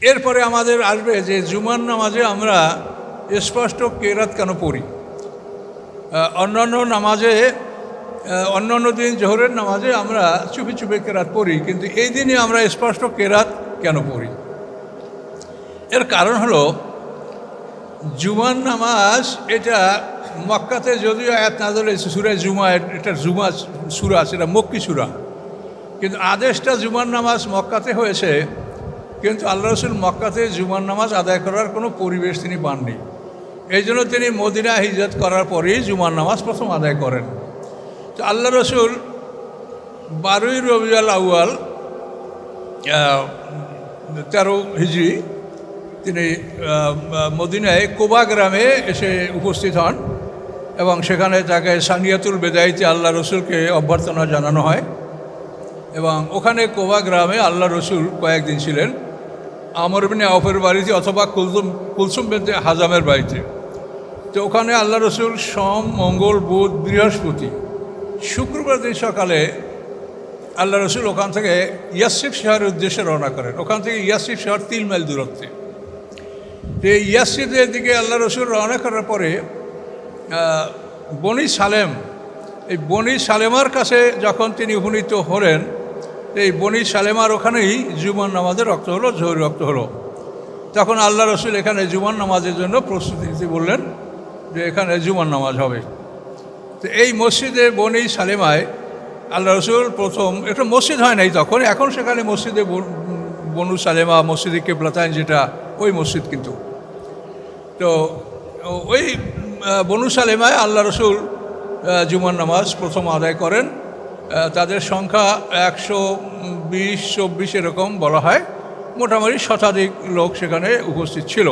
এরপরে আমাদের আসবে যে জুমার নামাজে আমরা স্পষ্ট কেরাত কেন পড়ি। অন্যান্য নামাজে, অন্যান্য দিন জোহরের নামাজে আমরা চুপি চুপি কেরাত পড়ি, কিন্তু এই দিনে আমরা স্পষ্ট কেরাত কেন পড়ি? এর কারণ হলো জুমার নামাজ এটা মক্কাতে যদিও আয়াত নাযিল হয়েছে সূরা জুমা, এটা জুমা সূরা, সেটা মক্কি সূরা, কিন্তু আদেশটা জুমার নামাজ মক্কাতে হয়েছে। কিন্তু আল্লাহ রসুল মক্কাতে জুমার নামাজ আদায় করার কোনো পরিবেশ তিনি পাননি। এই জন্য তিনি মদিনা হিজরত করার পরেই জুমার নামাজ প্রথম আদায় করেন। তো আল্লাহ রসুল 12ই রবিউল আউয়াল 13 হিজরি তিনি মদিনায় কোবা গ্রামে এসে উপস্থিত হন এবং সেখানে তাকে সানিয়াতুল বেদাইতে আল্লাহ রসুলকে অভ্যর্থনা জানানো হয়। এবং ওখানে কোবা গ্রামে আল্লাহ রসুল কয়েকদিন ছিলেন আমর ইবনে আওফের বাড়িতে অথবা কুলসুম বিনতে হাজামের বাড়িতে। তো ওখানে আল্লাহ রসুল সোম, মঙ্গল, বুধ, বৃহস্পতি, শুক্রবার দিন সকালে আল্লাহ রসুল ওখান থেকে ইয়াসরিব শহরের উদ্দেশ্যে রওনা করেন। ওখান থেকে ইয়াসরিব শহর 3 মাইল দূরত্বে। তো এই ইয়াসরিবের দিকে আল্লাহ রসুল রওনা করার পরে বনি সালেম, এই বনি সালেমার কাছে যখন তিনি উপনীত হলেন, এই বনি সালেমার ওখানেই জুমার নামাজের রক্ত হলো, জোহর রক্ত হলো। তখন আল্লাহ রসুল এখানে জুমার নামাজের জন্য প্রস্তুতি নিতে বললেন যে এখানে জুমার নামাজ হবে। তো এই মসজিদে বনি সালেমায় আল্লাহ রসুল প্রথম, এটা মসজিদ হয় নাই তখন, এখন সেখানে মসজিদে বনু সালেমা, মসজিদে কেবলাতাইন যেটা, ওই মসজিদ কিন্তু। তো ওই বনু সালেমায় আল্লাহ রসুল জুমার নামাজ প্রথম আদায় করেন। তাদের সংখ্যা 120-124 এরকম বলা হয়। মোটামুটি শতাধিক লোক সেখানে উপস্থিত ছিল,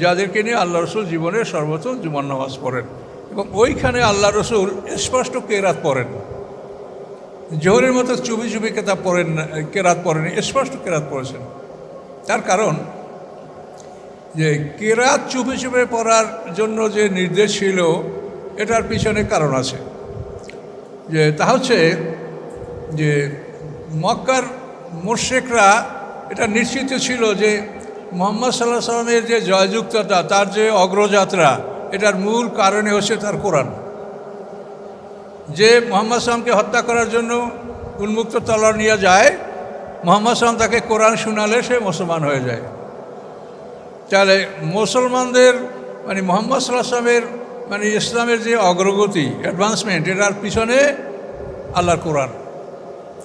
যাদেরকে নিয়ে আল্লাহ রসুল জীবনের সর্বপ্রথম জুমার নামাজ পড়েন। এবং ওইখানে আল্লাহ রসুল স্পষ্ট কেরাত পড়েন, জোহরের মতো চুপি চুপি কেরাত পড়েন, স্পষ্ট কেরাত পড়েছেন। তার কারণ যে কেরাত চুপি চুপি পড়ার জন্য যে নির্দেশ ছিল, এটার পিছনে কারণ আছে। যে তা হচ্ছে যে মক্কার মুশরিকরা এটা নিশ্চিত ছিল যে মুহাম্মদ সাল্লাল্লাহু আলাইহি সাল্লামের যে জয়যুক্ততা, তার যে অগ্রযাত্রা, এটার মূল কারণে হচ্ছে তার কোরআন। যে মুহাম্মদ সাল্লামকে হত্যা করার জন্য উন্মুক্ত তলোয়ার নিয়ে যায়, মুহাম্মদ সাল্লাম তাকে কোরআন শোনালে সে মুসলমান হয়ে যায়। তাহলে মুসলমানদের মানে মুহাম্মদ সাল্লাল্লাহু আলাইহি সাল্লামের মানে ইসলামের যে অগ্রগতি, অ্যাডভান্সমেন্ট, এটার পিছনে আল্লাহর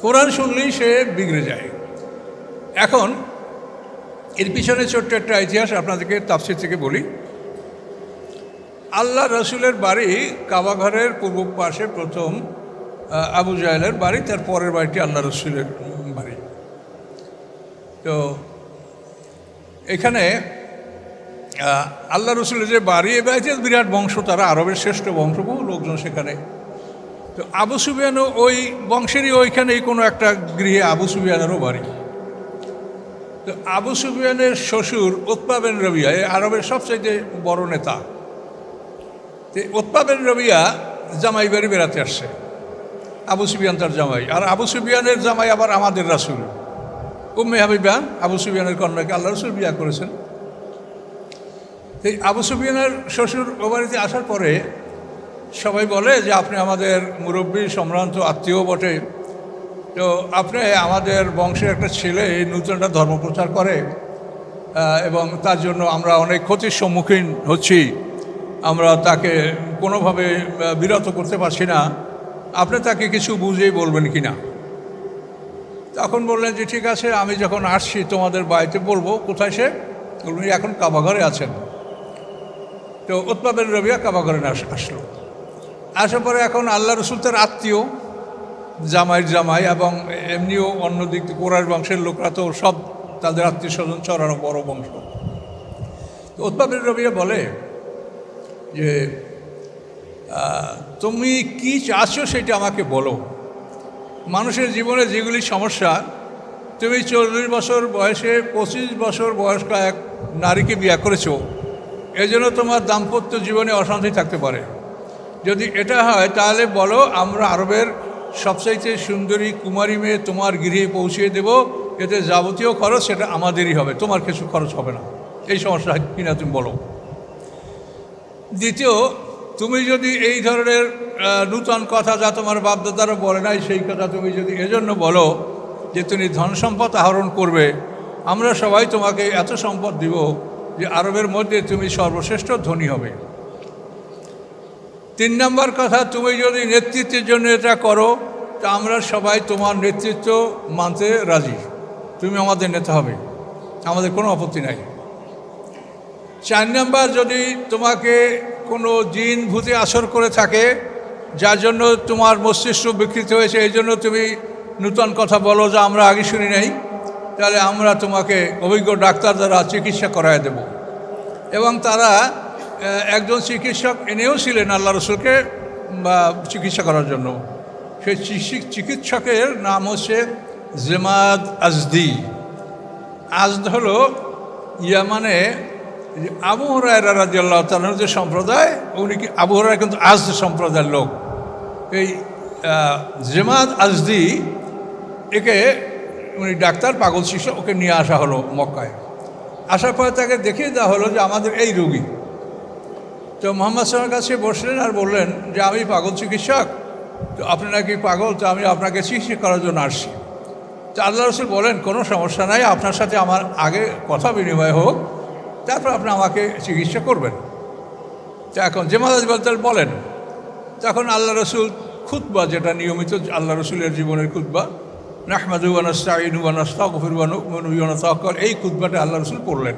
কোরআন শুনলেই সে বিগড়ে যায়। এখন এর পিছনে ছোট্ট একটা ইতিহাস আপনাদেরকে তাফসীর থেকে বলি। আল্লাহ রসুলের বাড়ি কাবা ঘরের পূর্ব পাশে প্রথম আবু জাহেলের বাড়ি, তার পরের বাড়িটি আল্লাহ রসুলের বাড়ি। তো এখানে আল্লাহ রসুলের যে বাড়ি, এ বাড়িতে বিরাট বংশ, তারা আরবের শ্রেষ্ঠ বংশ, বহু লোকজন সেখানে। তো আবু সুফিয়ানও ওই বংশেরই ওইখানেই কোনো একটা গৃহে আবু সুফিয়ানেরও বাড়ি। তো আবু সুফিয়ানের শ্বশুর উতবা বিন রবিয়া এই আরবের সবচাইতে বড় নেতা। তো উতবা বিন রবিয়া জামাই বাড়ি বেড়াতে আসছে, আবু সুফিয়ান তার জামাই, আর আবু সুফিয়ানের জামাই আবার আমাদের রাসূল উম্মে হাবিবা, আবু সুফিয়ানের কন্যাকে আল্লাহ রসুল বিয়া করেছেন। এই আবু সুফিয়ানের শ্বশুর ও বাড়িতে আসার পরে সবাই বলে যে আপনি আমাদের মুরব্বী সম্ভ্রান্ত আত্মীয় বটে, তো আপনি আমাদের বংশের একটা ছেলে এই নতুন একটা ধর্ম প্রচার করে এবং তার জন্য আমরা অনেক ক্ষতির সম্মুখীন হচ্ছি, আমরা তাকে কোনোভাবে বিরত করতে পারছি না, আপনি তাকে কিছু বুঝেই বলবেন কি না। তখন বললেন যে ঠিক আছে, আমি যখন আসছি তোমাদের বাড়িতে বলবো। কোথায় সে? উনি এখন কাবা ঘরে আছেন। তো উতবা বিন রবিয়া কাবা ঘরে আসলো। আসার পরে এখন আল্লাহ রসুল তার আত্মীয়, জামাইয়ের জামাই, এবং এমনিও অন্য দিক থেকে কোরাইশ বংশের লোকরা তো সব তাদের আত্মীয় স্বজন চড়ানো বড় বংশ। তো উতবা বিন রবিয়া বলে যে তুমি কি চাচ্ছ সেটা আমাকে বলো। মানুষের জীবনে যেগুলি সমস্যা, তুমি 40 বছর বয়সে 25 বছর বয়স্ক এক নারীকে বিয়ে করেছো, এজন্য তোমার দাম্পত্য জীবনে অশান্তি থাকতে পারে। যদি এটা হয় তাহলে বলো, আমরা আরবের সবচাইতে সুন্দরী কুমারী মেয়ে তোমার গৃহে পৌঁছিয়ে দেব, এতে যাবতীয় খরচ সেটা আমাদেরই হবে, তোমার কিছু খরচ হবে না। এই সমস্যা কিনা তুমি বলো। দ্বিতীয়, তুমি যদি এই ধরনের নূতন কথা যা তোমার বাপদাদারা বলে নাই সেই কথা তুমি যদি এজন্য বলো যে তুমি ধন সম্পদ আহরণ করবে, আমরা সবাই তোমাকে এত সম্পদ দিব যে আরবের মধ্যে তুমি সর্বশ্রেষ্ঠ ধনী হবে। 3 নম্বর কথা, তুমি যদি নেতৃত্বের জন্য এটা করো তা আমরা সবাই তোমার নেতৃত্ব মানতে রাজি, তুমি আমাদের নেতা হবে, আমাদের কোনো আপত্তি নাই। 4 নম্বর, যদি তোমাকে কোনো জিন ভূতে আসর করে থাকে যার জন্য তোমার মস্তিষ্ক বিকৃত হয়েছে, এই জন্য তুমি নূতন কথা বলো যা আমরা আগে শুনি নাই, তাহলে আমরা তোমাকে অভিজ্ঞ ডাক্তার দ্বারা চিকিৎসা করায় দেব। এবং তারা একজন চিকিৎসক এনেও ছিলেন আল্লাহ রসুলকে চিকিৎসা করার জন্য। সেই চিকিৎসকের নাম হচ্ছে জেমাদ আজদি। আজদ হলো ইয়ামানে আবু হুরায়রা রাদিয়াল্লাহু তাআলার যে সম্প্রদায়, উনি কি আবু হুরায়রা কিন্তু আজদ সম্প্রদায়ের লোক। এই জেমাদ আজদি একে উনি ডাক্তার, পাগল শিশু, ওকে নিয়ে আসা হলো মক্কায়। আসার পরে তাকে দেখিয়ে দেওয়া হলো যে আমাদের এই রোগী। তো মোহাম্মদ সাল্লাল্লাহু আলাইহি ওয়াসাল্লাম কাছে বসলেন আর বললেন যে আমি পাগল চিকিৎসক, তো আপনি নাকি পাগল, তো আমি আপনাকে চিকিৎসা করার জন্য আসছি। তো আল্লাহ রসুল বলেন কোনো সমস্যা নাই, আপনার সাথে আমার আগে কথা বিনিময় হোক, তারপর আপনি আমাকে চিকিৎসা করবেন। তো এখন জেমাদ বলেন, তখন আল্লাহ রসুল খুতবা, যেটা নিয়মিত আল্লাহ রসুলের জীবনের খুতবা, নাহমাদু ওয়া নাস্তাঈনু ওয়া নাস্তাগফিরু ওয়া নু'মিনু বিহি ওয়া নাতাওয়াক্কাল, এই খুতবাটা আল্লাহ রসুল পড়লেন।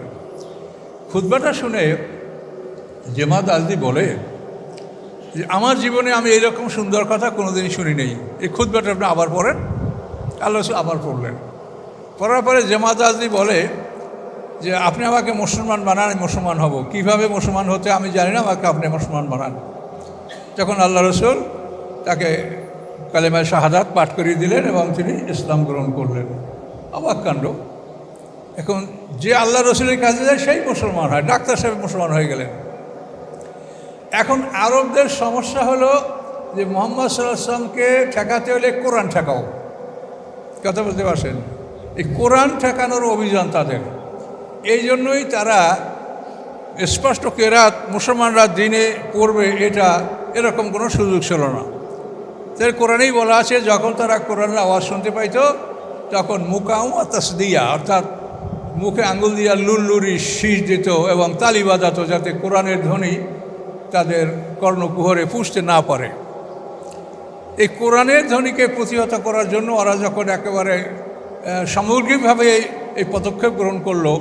খুতবাটা শুনে জেমাদ আজদি বলে যে আমার জীবনে আমি এইরকম সুন্দর কথা কোনোদিনই শুনি নেই, এই খুতবাটা আপনি আবার পড়েন। আল্লাহ রসুল আবার পড়লেন। পড়ার পরে জেমাদ আজদি বলে যে আপনি আমাকে মুসলমান বানান, মুসলমান হব, কীভাবে মুসলমান হতে আমি জানি না, আমাকে আপনি মুসলমান বানান। তখন আল্লাহ রসুল তাকে কালেমায়ে শাহাদাত পাঠ করিয়ে দিলেন এবং তিনি ইসলাম গ্রহণ করলেন। অবাক কাণ্ড। এখন যে আল্লাহ রসুলের কাছে যায় সেই মুসলমান হয়, ডাক্তার সাহেব মুসলমান হয়ে গেলেন। এখন আরবদের সমস্যা হলো যে মুহাম্মদ সাল্লাল্লাহু আলাইহি ওয়াসাল্লামকে ঠেকাতে হলে কোরআন ঠেকাও। কথা বলতে পারছেন? এই কোরআন ঠেকানোর অভিযান তাদের। এই জন্যই তারা স্পষ্ট কেরাত মুসলমানরা দিনে পড়বে এটা এরকম কোনো সুযোগ ছিল না। তাদের কোরআনেই বলা আছে যখন তারা কোরআনের আওয়াজ শুনতে পাইত তখন মুকাম তাসদিয়া, অর্থাৎ মুখে আঙ্গুল দিয়া লুল্লুরি শীষ দিত এবং তালি বাজাত যাতে কোরআনের ধ্বনি তাদের কর্ণকুহরে পুষতে না পারে। এই কোরআনের ধ্বনিকে প্রতিহত করার জন্য ওরা যখন একেবারে সামগ্রিকভাবে এই পদক্ষেপ গ্রহণ করলো,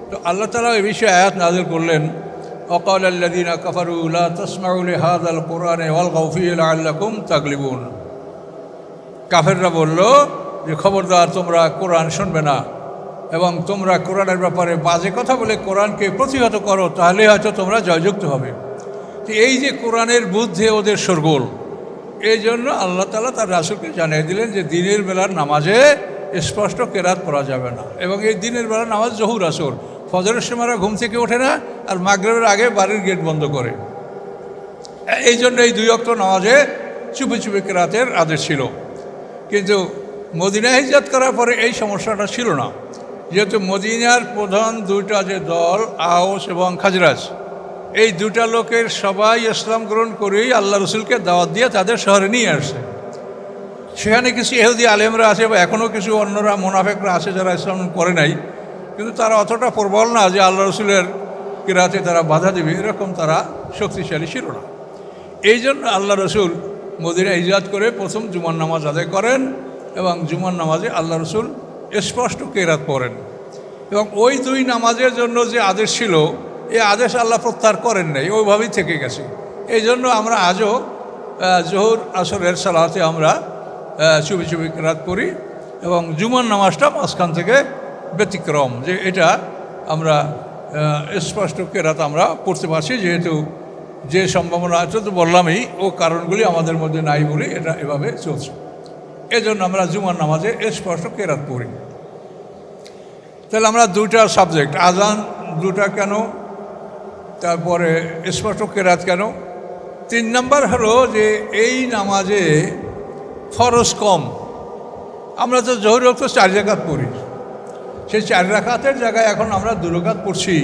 তো আল্লাহ তাআলা এই বিষয়ে আয়াত নাযিল করলেন, ওয়াকাল আল্লাযীনা কাফারু লা তাসমাউ লিহাযাল কুরআনি ওয়ালগাউ ফীহি লাআল্লাকুম তাগলিবুন। কাফেররা বলল যে খবরদার তোমরা কোরআন শুনবে না এবং তোমরা কোরআনের ব্যাপারে বাজে কথা বলে কোরআনকে প্রতিহত করো, তাহলে হয়তো তোমরা জয়যুক্ত হবে। তো এই যে কোরআনের বুদ্ধে ওদের শোরগোল, এই জন্য আল্লাহ তাআলা তার রাসূলকে জানিয়ে দিলেন যে দিনের বেলার নামাজে স্পষ্ট কেরাত পড়া যাবে না। এবং এই দিনের বেলার নামাজ জহুর আসর, ফজরের সময়রা ঘুম থেকে ওঠে না আর মাগরিবের আগে বাড়ির গেট বন্ধ করে। এই জন্য এই 2 ওয়াক্ত নামাজে চুপি চুপি কেরাতের আদেশ ছিল। কিন্তু মদিনা হিজরত করার পরে এই সমস্যাটা ছিল না, যেহেতু মদিনার প্রধান 2টা যে দল, আওস এবং খাজরাজ, এই 2টা লোকের সবাই ইসলাম গ্রহণ করেই আল্লাহ রসুলকে দাওয়াত দিয়ে তাদের শহরে নিয়ে আসছে। সেখানে কিছু ইহুদি আলেমরা আছে বা এখনও কিছু অন্যরা মুনাফিকরা আছে যারা ইসলাম করে নাই, কিন্তু তারা অতটা প্রবল না যে আল্লাহ রসুলের কিরাতে তারা বাধা দেবে, এরকম তারা শক্তিশালী ছিল না। এই জন্য আল্লাহ রসুল মদিনা হিজরত করে প্রথম জুমার নামাজ আদায় করেন এবং জুমার নামাজে আল্লাহ রসুল স্পষ্ট কেরাত পড়েন। এবং ওই 2 নামাজের জন্য যে আদেশ ছিল, এই আদেশ আল্লাহ প্রত্যাহার করেন নাই, ওইভাবেই থেকে গেছে। এই জন্য আমরা আজও জোহর আসরের সালাতে আমরা চুপি চুপি কেরাত পড়ি এবং জুমার নামাজটা মাঝখান থেকে ব্যতিক্রম, যে এটা আমরা স্পষ্ট কেরাত আমরা পড়তে পারছি, যেহেতু যে সম্ভাবনা আছে তো বললামই, ও কারণগুলি আমাদের মধ্যে নাই বলে এটা এভাবে চলছে। এজন্য আমরা জুমার নামাজে স্পষ্ট কেরাত পড়ি। তাহলে আমরা 2টা সাবজেক্ট, আজান 2টা কেন, তারপরে স্পষ্ট কেরাত কেন। 3 নম্বর হলো যে এই নামাজে ফরজ কম। আমরা তো জোহর ওয়াক্ত 4 রাকাত পড়ি, সেই 4 রাকাতের জায়গায় এখন আমরা 2 রাকাত পড়ছি,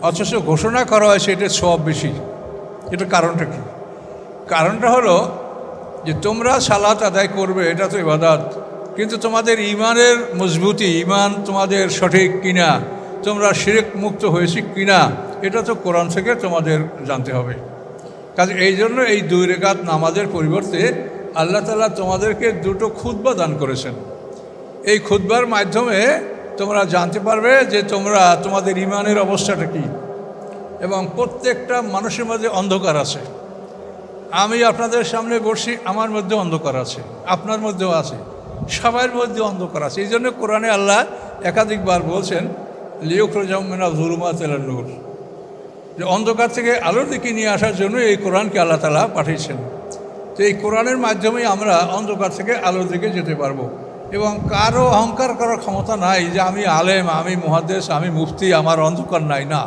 অথচ ঘোষণা করা হয়েছে এটা সওয়াব বেশি। এটা কারণটা কি? কারণটা হলো যে তোমরা সালাত আদায় করবে, এটা তো ইবাদত, কিন্তু তোমাদের ইমানের মজবুতি, ইমান তোমাদের সঠিক কিনা, তোমরা শিরক মুক্ত হয়েছি কিনা, এটা তো কোরআন থেকে তোমাদের জানতে হবে। কাজে এই জন্য এই 2 রাকাত নামাজের পরিবর্তে আল্লাহ তাআলা তোমাদেরকে 2টো খুতবা দান করেছেন। এই খুতবার মাধ্যমে তোমরা জানতে পারবে যে তোমাদের ইমানের অবস্থাটা কী। এবং প্রত্যেকটা মানুষের মধ্যে অন্ধকার আছে। আমি আপনাদের সামনে বসছি, আমার মধ্যে অন্ধকার আছে, আপনার মধ্যেও আছে, সবার মধ্যে অন্ধকার আছে। এই জন্য কোরআনে আল্লাহ একাধিকবার বলছেন লিয়ুখরিজাহুম মিনাজ যুলুমাতি ইলান নূর, যে অন্ধকার থেকে আলোর দিকে নিয়ে আসার জন্য এই কোরআনকে আল্লাহ তাআলা পাঠিয়েছেন। তো এই কোরআনের মাধ্যমেই আমরা অন্ধকার থেকে আলোর দিকে যেতে পারবো। এবং কারো অহংকার করার ক্ষমতা নাই যে আমি আলেম, আমি মুহাদ্দিস, আমি মুফতি, আমার অন্ধকার নাই। না,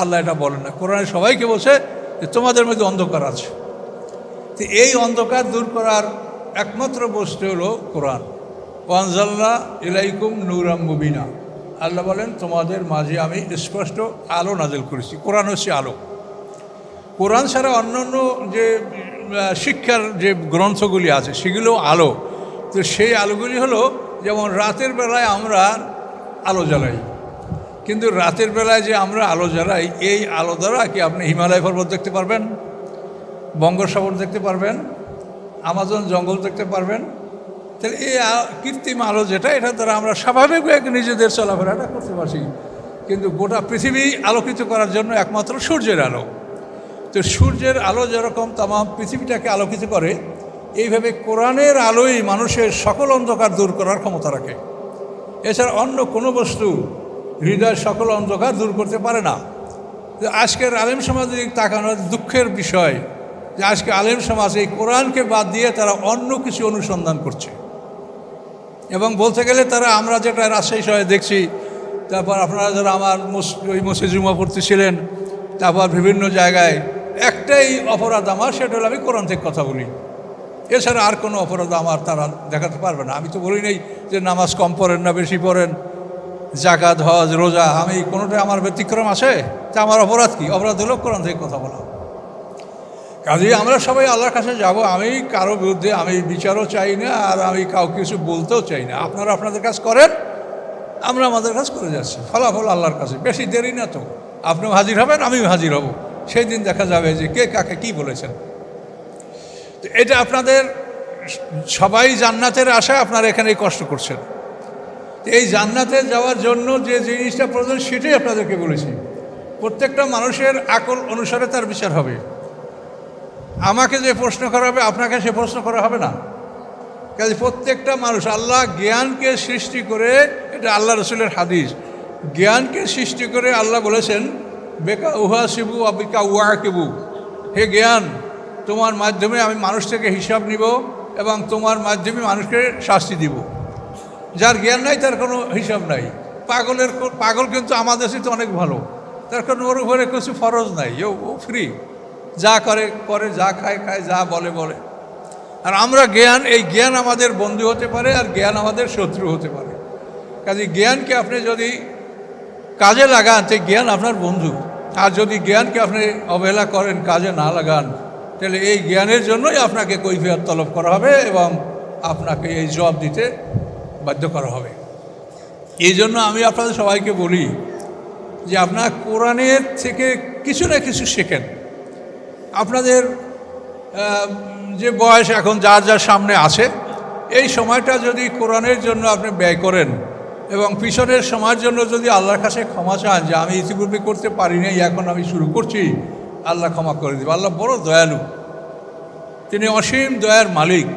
আল্লাহ এটা বলেন না। কোরআনে সবাইকে বলছে যে তোমাদের মধ্যে অন্ধকার আছে। তো এই অন্ধকার দূর করার একমাত্র বস্তু হলো কোরআন। ওয়ানজালনা ইলাইকুম নূরাম মুবিনা, আল্লাহ বলেন তোমাদের মাঝে আমি স্পষ্ট আলো নাজিল করেছি। কোরআন হচ্ছে আলো। কোরআন ছাড়া অন্যান্য যে শিক্ষার যে গ্রন্থগুলি আছে সেগুলো আলো। তো সেই আলোগুলি হলো, যেমন রাতের বেলায় আমরা আলো জ্বালাই, কিন্তু রাতের বেলায় যে আমরা আলো জ্বালাই, এই আলো দ্বারা কি আপনি হিমালয় পর্বত দেখতে পারবেন, বঙ্গোপসাগর দেখতে পারবেন, আমাজন জঙ্গল দেখতে পারবেন? তাহলে এই কৃত্রিম আলো যেটা, এটা দ্বারা আমরা স্বাভাবিকভাবে নিজেদের চলাফেরাটা করতে পারছি। কিন্তু গোটা পৃথিবী আলোকিত করার জন্য একমাত্র সূর্যের আলো। তো সূর্যের আলো যেরকম তাম পৃথিবীটাকে আলোকিত করে, এইভাবে কোরআনের আলোই মানুষের সকল অন্ধকার দূর করার ক্ষমতা রাখে। এছাড়া অন্য কোনো বস্তু হৃদয়ের সকল অন্ধকার দূর করতে পারে না। আজকের আলেম সমাজের দিকে তাকানোর দুঃখের বিষয় যে আজকে আলেম সমাজ এই কোরআনকে বাদ দিয়ে তারা অন্য কিছু অনুসন্ধান করছে। এবং বলতে গেলে তারা, আমরা যেটা রাজশাহী শহরে দেখছি, তারপর আপনারা যারা আমার ওই মসজিদ জুমা পড়তেছিলেন, তারপর বিভিন্ন জায়গায় একটাই অপরাধ আমার, সেটা হলো আমি কোরআন থেকে কথা বলি। এছাড়া আর কোনো অপরাধ আমার তারা দেখাতে পারবে না। আমি তো বলি নেই যে নামাজ কম পড়েন না বেশি পড়েন, জাকাত হজ রোজা, আমি কোনোটাই আমার ব্যতিক্রম আছে? তা আমার অপরাধ কি? অপরাধ হলো কোরআন থেকে কথা বলা। কাজেই আমরা সবাই আল্লাহর কাছে যাব। আমি কারো বিরুদ্ধে আমি বিচারও চাই না, আর আমি কাউকে কিছু বলতেও চাই না। আপনারা আপনাদের কাজ করেন, আমরা আমাদের কাজ করে যাচ্ছি। ফলাফল আল্লাহর কাছে। বেশি দেরি না তো, আপনিও হাজির হবেন, আমিও হাজির হব। সেই দিন দেখা যাবে যে কে কাকে কী বলেছেন। তো এটা আপনাদের সবাই জান্নাতের আশায় আপনারা এখানে কষ্ট করছেন। এই জান্নাতে যাওয়ার জন্য যে জিনিসটা প্রয়োজন সেটাই আপনাদেরকে বলেছি। প্রত্যেকটা মানুষের আকল অনুসারে তার বিচার হবে। আমাকে যে প্রশ্ন করা হবে আপনাকে সে প্রশ্ন করা হবে না। কাজে প্রত্যেকটা মানুষ, আল্লাহ জ্ঞানকে সৃষ্টি করে, এটা আল্লাহ রসুলের হাদিস, জ্ঞানকে সৃষ্টি করে আল্লাহ বলেছেন বেকা উহা শিবু আবিকা উহা কেবু, হে জ্ঞান, তোমার মাধ্যমে আমি মানুষ থেকে হিসাব নিব এবং তোমার মাধ্যমে মানুষকে শাস্তি দিব। যার জ্ঞান নাই তার কোনো হিসাব নাই। পাগল কিন্তু আমাদের সাথে অনেক ভালো, তার কোনো ওর উপরে কিছু ফরজ নাই, ও ফ্রি, যা করে, যা খায়, যা বলে। আর আমরা এই জ্ঞান আমাদের বন্ধু হতে পারে, আর জ্ঞান আমাদের শত্রু হতে পারে। কাজে জ্ঞানকে আপনি যদি কাজে লাগান তো জ্ঞান আপনার বন্ধু, আর যদি জ্ঞানকে আপনি অবহেলা করেন, কাজে না লাগান, তাহলে এই জ্ঞানের জন্যই আপনাকে কৈফিয়ত তলব করা হবে এবং আপনাকে এই জবাব দিতে বাধ্য করা হবে। এই জন্য আমি আপনাদের সবাইকে বলি যে আপনার কোরআনের থেকে কিছু না কিছু শেখেন। আপনাদের যে বয়স এখন যার সামনে আছে, এই সময়টা যদি কোরআনের জন্য আপনি ব্যয় করেন এবং পিছনের সময়ের জন্য যদি আল্লাহর কাছে ক্ষমা চান যে আমি ইতিপূর্বে করতে পারি নাই, এখন আমি শুরু করছি, আল্লাহ ক্ষমা করে দেবে। আল্লাহ বড় দয়ালু, তিনি অসীম দয়ার মালিক।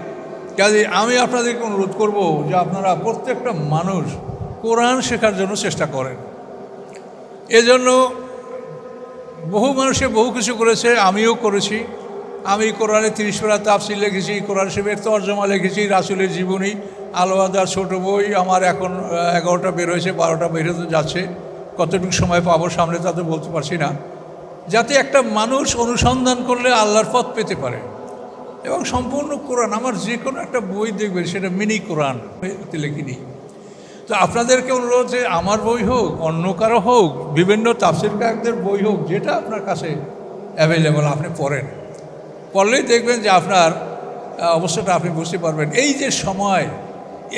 কাজে আমি আপনাদেরকে অনুরোধ করব যে আপনারা প্রত্যেকটা মানুষ কোরআন শেখার জন্য চেষ্টা করেন। এজন্য বহু মানুষে বহু কিছু করেছে, আমিও করেছি। আমি কোরআনে 30 পারা তাফসীর লিখেছি, কোরআন শরীফের তরজমা লিখেছি, রাসূলের জীবনী, আল-ওয়াদার ছোটো বই আমার এখন 11টা বের হয়েছে, 12টা বের হতে যাচ্ছে। কতটুকু সময় পাবো সামনে তা তো বলতে পারছি না। যাতে একটা মানুষ অনুসন্ধান করলে আল্লাহর পথ পেতে পারে। এবং সম্পূর্ণ কোরআন, আমার যে কোনো একটা বই দেখবেন সেটা মিনি কোরআন লিখিনি। তো আপনাদেরকে অনুরোধ যে আমার বই হোক, অন্য কারো হোক, বিভিন্ন তাফসীর কারকদের বই হোক, যেটা আপনার কাছে অ্যাভেলেবল আপনি পড়েন। পড়লেই দেখবেন যে আপনার অবস্থাটা আপনি বুঝতে পারবেন।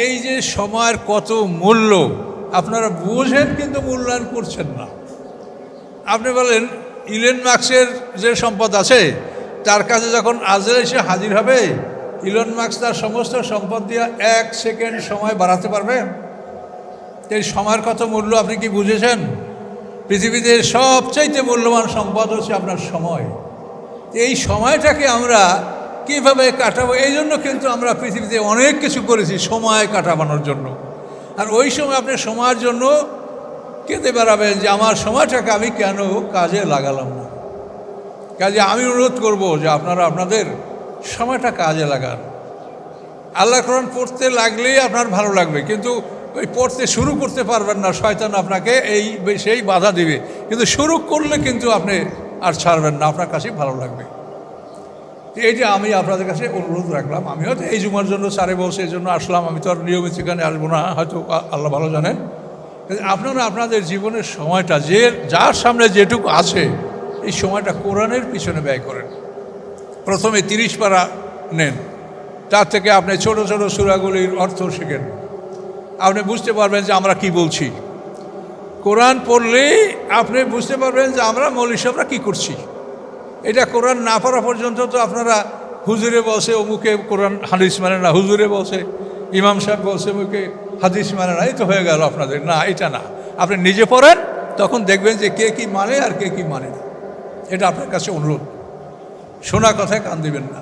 এই যে সময়ের কত মূল্য আপনারা বুঝেন কিন্তু মূল্যায়ন করছেন না। আপনি বলেন ইলন মাস্কের যে সম্পদ আছে তার কাছে যখন আজরাইল এসে হাজির হবে, ইলন মাস্ক তার সমস্ত সম্পদ দিয়ে 1 সেকেন্ড সময় বাড়াতে পারবেন? এই সময়ের কত মূল্য আপনি কি বুঝেছেন? পৃথিবীতে সবচাইতে মূল্যবান সম্পদ হচ্ছে আপনার সময়। এই সময়টাকে আমরা কীভাবে কাটাবো, এই জন্য কিন্তু আমরা পৃথিবীতে অনেক কিছু করেছি সময় কাটাবানোর জন্য। আর ওই সময় আপনি সময়ের জন্য কেঁদে বেড়াবেন যে আমার সময়টাকে আমি কেন কাজে লাগালাম না। কাজে আমি অনুরোধ করব যে আপনারা আপনাদের সময়টা কাজে লাগান। আল্লাহ কোরআন পড়তে লাগলেই আপনার ভালো লাগবে, কিন্তু ওই পড়তে শুরু করতে পারবেন না, শয়তান আপনাকে সেই বাধা দিবে। কিন্তু শুরু করলে কিন্তু আপনি আর ছাড়বেন না, আপনার কাছেই ভালো লাগবে। এইটা আমি আপনাদের কাছে অনুরোধ রাখলাম। আমি হয়তো এই জুমার জন্য স্যারে বলছে এই জন্য আসলাম, আমি তো আর নিয়মিত এখানে আসবো না, হয়তো আল্লাহ ভালো জানেন। আপনারা আপনাদের জীবনের সময়টা যার সামনে যেটুকু আছে এই সময়টা কোরআনের পিছনে ব্যয় করেন। প্রথমে 30 পারা নেন, তার থেকে আপনি ছোট ছোট সূরাগুলির অর্থ শেখেন। আপনি বুঝতে পারবেন যে আমরা কি বলছি। কোরআন পড়লেই আপনি বুঝতে পারবেন যে আমরা মৌলবি সাহেবরা কী করছি। এটা কোরআন না পড়া পর্যন্ত তো আপনারা হুজুরে বলছে অমুকে কোরআন হাদিস মানে না, হুজুরে বলছে, ইমাম সাহেব বলছে অমুকে হাদিস মানে না, এই তো হয়ে গেল আপনাদের। না, এটা না, আপনি নিজে পড়েন, তখন দেখবেন যে কে কী মানে আর কে কী মানে না। এটা আপনার কাছে অনুরোধ, শোনা কথায় কান দিবেন না।